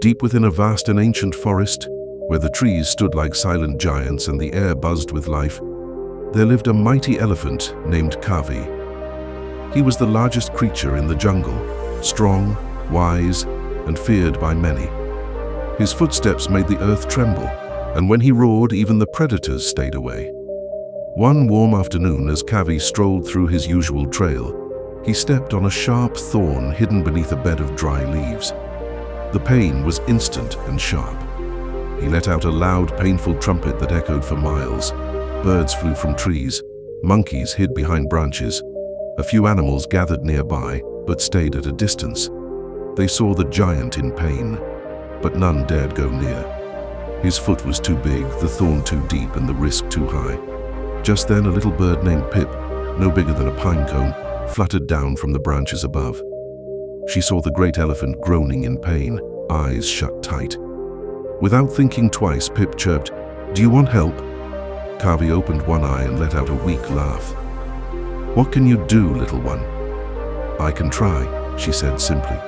Deep within a vast and ancient forest, where the trees stood like silent giants and the air buzzed with life, there lived a mighty elephant named Kavi. He was the largest creature in the jungle, strong, wise, and feared by many. His footsteps made the earth tremble, and when he roared, even the predators stayed away. One warm afternoon, as Kavi strolled through his usual trail, he stepped on a sharp thorn hidden beneath a bed of dry leaves. The pain was instant and sharp. He let out a loud, painful trumpet that echoed for miles. Birds flew from trees, monkeys hid behind branches. A few animals gathered nearby, but stayed at a distance. They saw the giant in pain, but none dared go near. His foot was too big, the thorn too deep, and the risk too high. Just then, a little bird named Pip, no bigger than a pine cone, fluttered down from the branches above. She saw the great elephant groaning in pain, eyes shut tight. Without thinking twice, Pip chirped, "Do you want help?" Kavi opened one eye and let out a weak laugh. "What can you do, little one?" "I can try," she said simply.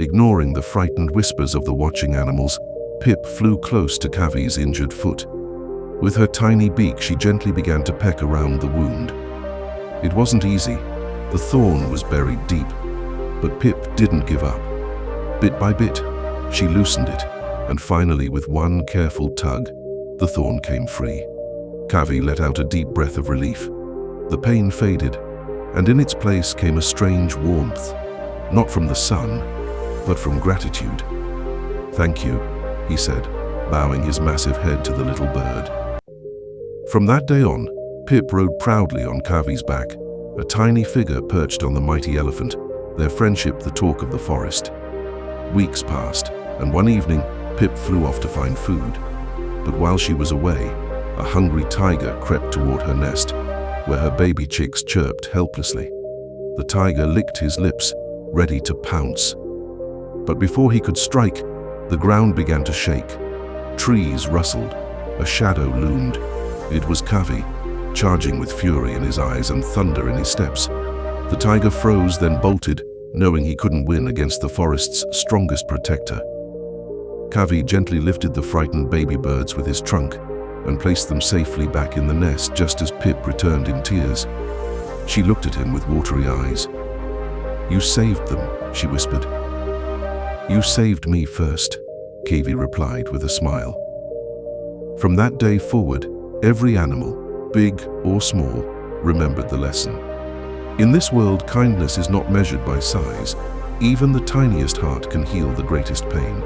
Ignoring the frightened whispers of the watching animals, Pip flew close to Kavi's injured foot. With her tiny beak, she gently began to peck around the wound. It wasn't easy. The thorn was buried deep, but Pip didn't give up. Bit by bit, she loosened it, and finally, with one careful tug, the thorn came free. Kavi let out a deep breath of relief. The pain faded, and in its place came a strange warmth, not from the sun, but from gratitude. "Thank you," he said, bowing his massive head to the little bird. From that day on, Pip rode proudly on Kavi's back, a tiny figure perched on the mighty elephant, their friendship the talk of the forest. Weeks passed, and one evening, Pip flew off to find food. But while she was away, a hungry tiger crept toward her nest, where her baby chicks chirped helplessly. The tiger licked his lips, ready to pounce. But before he could strike, the ground began to shake. Trees rustled. A shadow loomed. It was Kavi, charging with fury in his eyes and thunder in his steps. The tiger froze, then bolted, knowing he couldn't win against the forest's strongest protector. Kavi gently lifted the frightened baby birds with his trunk and placed them safely back in the nest just as Pip returned in tears. She looked at him with watery eyes. "You saved them," she whispered. "You saved me first," Kavi replied with a smile. From that day forward, every animal, big or small, remembered the lesson. In this world, kindness is not measured by size. Even the tiniest heart can heal the greatest pain.